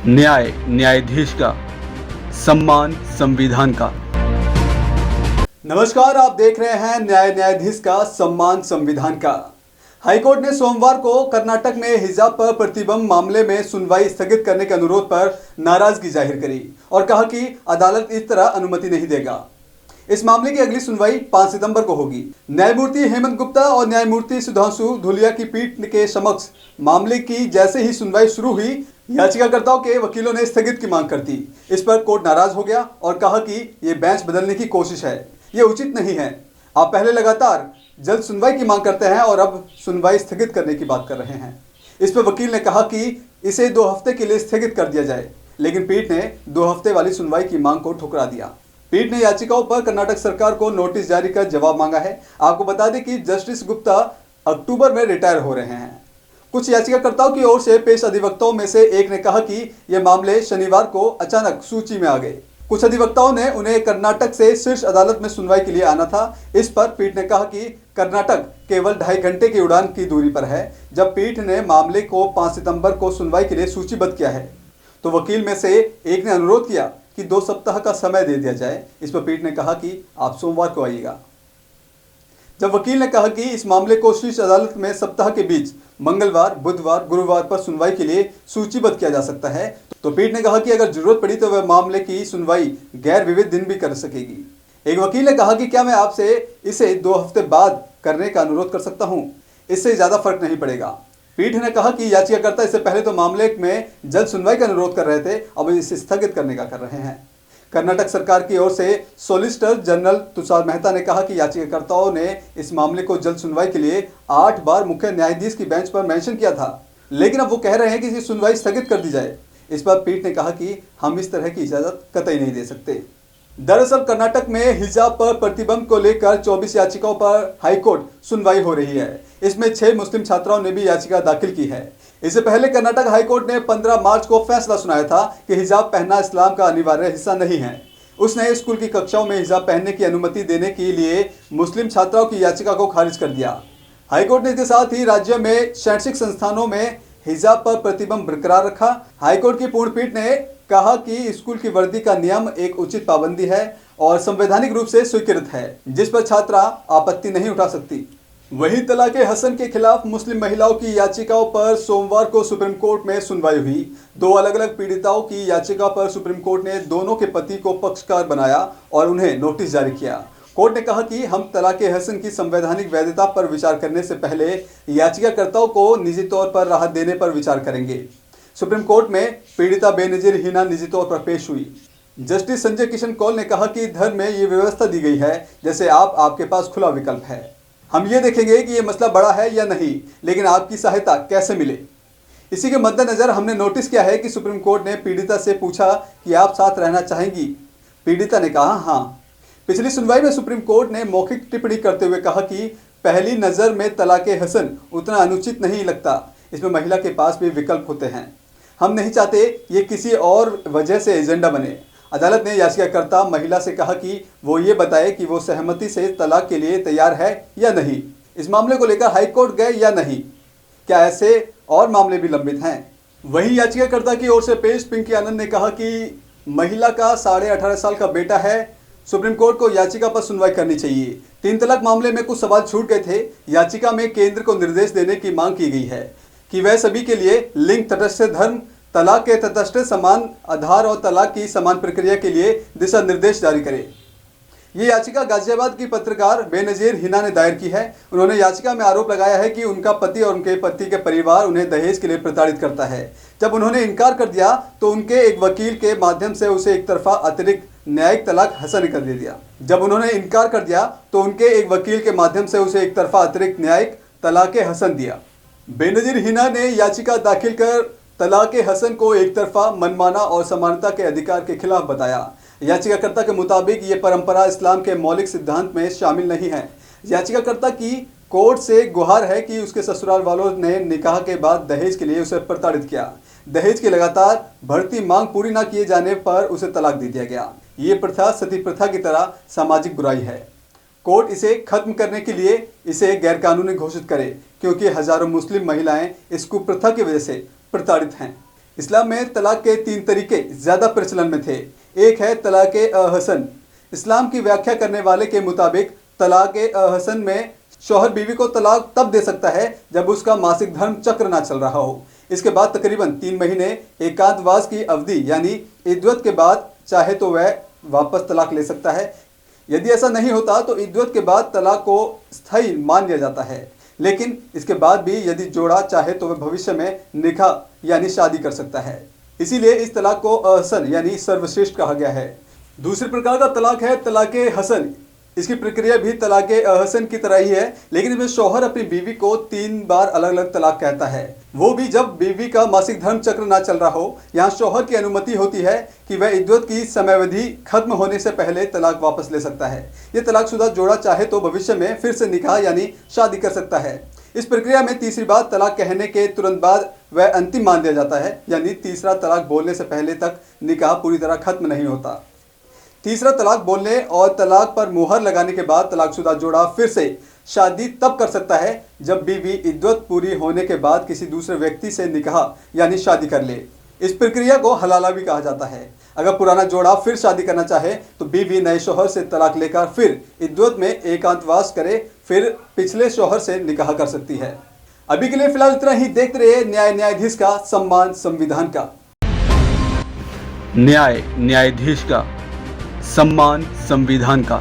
न्याय न्यायाधीश का, सम्मान संविधान का। नमस्कार, आप देख रहे हैं न्याय न्यायाधीश का, सम्मान संविधान का। हाईकोर्ट ने सोमवार को कर्नाटक में हिजाब पर प्रतिबंध मामले में सुनवाई स्थगित करने के अनुरोध पर नाराजगी जाहिर करी और कहा कि अदालत इस तरह अनुमति नहीं देगा। इस मामले की अगली सुनवाई 5 सितंबर को होगी। न्यायमूर्ति हेमंत गुप्ता और न्यायमूर्ति सुधांशु धुलिया की पीठ के समक्ष मामले की जैसे ही सुनवाई शुरू हुई, याचिकाकर्ताओं के वकीलों ने स्थगित की मांग कर दी। इस पर कोर्ट नाराज हो गया और कहा कि ये बेंच बदलने की कोशिश है, ये उचित नहीं है। आप पहले लगातार जल्द सुनवाई की मांग करते हैं और अब सुनवाई स्थगित करने की बात कर रहे हैं। इस पर वकील ने कहा कि इसे 2 हफ्ते के लिए स्थगित कर दिया जाए, लेकिन पीठ ने 2 हफ्ते वाली सुनवाई की मांग को ठुकरा दिया। पीठ ने याचिकाओं पर कर्नाटक सरकार को नोटिस जारी कर जवाब मांगा है। आपको बता दें कि जस्टिस गुप्ता अक्टूबर में रिटायर हो रहे हैं। कुछ याचिकाकर्ताओं की ओर से पेश अधिवक्ताओं में से एक ने कहा कि ये मामले शनिवार को अचानक सूची में आ गए। कुछ अधिवक्ताओं ने उन्हें कर्नाटक से शीर्ष अदालत में सुनवाई के लिए आना था। इस पर पीठ ने कहा कि कर्नाटक केवल 2.5 घंटे की उड़ान की दूरी पर है। जब पीठ ने मामले को 5 सितंबर को सुनवाई के लिए सूचीबद्ध किया है, तो वकील में से एक ने अनुरोध किया कि 2 सप्ताह का समय दे दिया जाए। इस पर पीठ ने कहा कि आप सोमवार को आइएगा। जब वकील ने कहा कि इस मामले को शीर्ष अदालत में सप्ताह के बीच मंगलवार, बुधवार, गुरुवार पर सुनवाई के लिए सूचीबद्ध किया जा सकता है, तो पीठ ने कहा कि अगर जरूरत पड़ी तो वह मामले की सुनवाई गैर विविध दिन भी कर सकेगी। एक वकील ने कहा कि क्या मैं आपसे इसे 2 हफ्ते बाद करने का अनुरोध कर सकता हूं? इससे ज्यादा फर्क नहीं पड़ेगा। पीठ ने कहा कि याचिकाकर्ता इससे पहले तो मामले में जल्द सुनवाई का अनुरोध कर रहे थे, अब इसे स्थगित करने का कर रहे हैं। कर्नाटक सरकार की ओर से सॉलिसिटर जनरल तुषार मेहता ने कहा कि याचिकाकर्ताओं ने इस मामले को जल्द सुनवाई के लिए 8 बार मुख्य न्यायाधीश की बेंच पर मेंशन किया था, लेकिन अब वो कह रहे हैं कि इसकी सुनवाई स्थगित कर दी जाए। इस पर पीठ ने कहा कि हम इस तरह की इजाजत कतई नहीं दे सकते। दरअसल कर्नाटक में हिजाब पर प्रतिबंध को लेकर 24 याचिकाओं पर हाईकोर्ट सुनवाई हो रही है। इसमें 6 मुस्लिम छात्राओं ने भी याचिका दाखिल की है। इससे पहले कर्नाटक हाईकोर्ट ने 15 मार्च को फैसला सुनाया था कि हिजाब पहनना इस्लाम का अनिवार्य हिस्सा नहीं है। उसने स्कूल की कक्षाओं में हिजाब पहनने की अनुमति देने के लिए मुस्लिम छात्राओं की याचिका को खारिज कर दिया। हाईकोर्ट ने इसके साथ ही राज्य में शैक्षिक संस्थानों में हिजाब पर प्रतिबंध बरकरार रखा। हाईकोर्ट की पूर्ण पीठ ने कहा कि स्कूल की वर्दी का नियम एक उचित पाबंदी है और संवैधानिक रूप से स्वीकृत है, जिस पर छात्रा आपत्ति नहीं उठा सकती। वहीं तलाक़े हसन के खिलाफ मुस्लिम महिलाओं की याचिकाओं पर सोमवार को सुप्रीम कोर्ट में सुनवाई हुई। 2 अलग अलग पीड़िताओं की याचिका पर सुप्रीम कोर्ट ने दोनों के पति को पक्षकार बनाया और उन्हें नोटिस जारी किया। कोर्ट ने कहा कि हम तलाक़े हसन की संवैधानिक वैधता पर विचार करने से पहले याचिकाकर्ताओं को निजी तौर पर राहत देने पर विचार करेंगे। सुप्रीम कोर्ट में पीड़िता बेनजीर हिना निजी तौर पर पेश हुई। जस्टिस संजय किशन कौल ने कहा कि धर्म में ये व्यवस्था दी गई है जैसे आपके पास खुला विकल्प है। हम ये देखेंगे कि ये मसला बड़ा है या नहीं, लेकिन आपकी सहायता कैसे मिले। इसी के मद्देनजर हमने नोटिस किया है कि सुप्रीम कोर्ट ने पीड़िता से पूछा कि आप साथ रहना चाहेंगी। पीड़िता ने कहा हाँ। पिछली सुनवाई में सुप्रीम कोर्ट ने मौखिक टिप्पणी करते हुए कहा कि पहली नज़र में तलाक़े हसन उतना अनुचित नहीं लगता, इसमें महिला के पास भी विकल्प होते हैं। हम नहीं चाहते ये किसी और वजह से एजेंडा बने। अदालत ने याचिकाकर्ता महिला से कहा कि वो ये बताए कि वो सहमति से तलाक के लिए तैयार है या नहीं। इस मामले को लेकर हाईकोर्ट गए या नहीं, क्या ऐसे और मामले भी लंबित हैं? वहीं याचिकाकर्ता की ओर से पेश पिंकी आनंद ने कहा कि महिला का 18.5 साल का बेटा है, सुप्रीम कोर्ट को याचिका पर सुनवाई करनी चाहिए। 3 तलाक मामले में कुछ सवाल छूट गए थे। याचिका में केंद्र को निर्देश देने की मांग की गई है कि वह सभी के लिए लिंग तटस्थ धर्म, तलाक के तटस्थ समान आधार और तलाक की समान प्रक्रिया के लिए दिशा निर्देश जारी करे। ये याचिका गाजियाबाद की पत्रकार बेनजीर हिना ने दायर की है। उन्होंने याचिका में आरोप लगाया है कि उनका पति और उनके पति के परिवार उन्हें दहेज के लिए प्रताड़ित करता है। जब उन्होंने इनकार कर दिया तो उनके एक वकील के माध्यम से उसे एक तरफा अतिरिक्त न्यायिक तलाक हसन कर दे दिया। जब उन्होंने इनकार कर दिया तो उनके एक वकील के माध्यम से उसे एक तरफा अतिरिक्त न्यायिक तलाक हसन दिया। बेनजीर हिना ने याचिका दाखिल कर तलाक़े हसन को एक तरफा, मनमाना और समानता के अधिकार के खिलाफ बताया। याचिकाकर्ता के मुताबिक ये परंपरा इस्लाम के मौलिक सिद्धांत में शामिल नहीं है। याचिकाकर्ता की कोर्ट से गुहार है कि उसके ससुराल वालों ने निकाह के बाद दहेज के लिए उसे प्रताड़ित किया। दहेज की लगातार बढ़ती मांग पूरी न किए जाने पर उसे तलाक दे दिया गया। ये प्रथा सती प्रथा की तरह सामाजिक बुराई है। कोर्ट इसे खत्म करने के लिए इसे गैरकानूनी घोषित करे, क्योंकि हजारों मुस्लिम महिलाएं इस कुप्रथा की वजह से प्रताड़ित हैं। इस्लाम में तलाक के 3 तरीके ज़्यादा प्रचलन में थे। एक है तलाक हसन। इस्लाम की व्याख्या करने वाले के मुताबिक तलाक हसन में शौहर बीवी को तलाक तब दे सकता है जब उसका मासिक धर्म चक्र ना चल रहा हो। इसके बाद तकरीबन 3 महीने एकांतवास की अवधि यानी इद्दत के बाद चाहे तो वह वापस तलाक ले सकता है। यदि ऐसा नहीं होता तो इद्दत के बाद तलाक को स्थायी मान लिया जाता है, लेकिन इसके बाद भी यदि जोड़ा चाहे तो वह भविष्य में निकाह यानी शादी कर सकता है। इसीलिए इस तलाक को अहसन यानी सर्वश्रेष्ठ कहा गया है। दूसरे प्रकार का तलाक है तलाक हसन। इसकी प्रक्रिया भी तलाक हसन की तरह ही है, लेकिन इसमें शौहर अपनी बीवी को 3 बार अलग अलग तलाक कहता है, वो भी जब बीवी का मासिक धर्म चक्र ना चल रहा हो। यहाँ शौहर की अनुमति होती है कि वह इद्दत की समयावधि खत्म होने से पहले तलाक वापस ले सकता है। ये तलाकशुदा जोड़ा चाहे तो भविष्य में फिर से निकाह यानी शादी कर सकता है। इस प्रक्रिया में तीसरी बार तलाक कहने के तुरंत बाद वह अंतिम मान लिया जाता है, यानी तीसरा तलाक बोलने से पहले तक निकाह पूरी तरह खत्म नहीं होता। तीसरा तलाक बोलने और तलाक पर मुहर लगाने के बाद तलाकशुदा जोड़ा फिर से शादी तब कर सकता है जब बीवी इद्दत पूरी होने के बाद किसी दूसरे व्यक्ति से निकाह यानी शादी कर ले। इस प्रक्रिया को हलाला भी कहा जाता है। अगर पुराना जोड़ा फिर शादी करना चाहे तो बीवी नए शौहर से तलाक लेकर फिर इद्दत में एकांतवास करे, फिर पिछले शौहर से निकाह कर सकती है। अभी के लिए फिलहाल इतना ही। देखते रहिए न्यायाधीश का सम्मान संविधान का। न्यायाधीश का सम्मान संविधान का।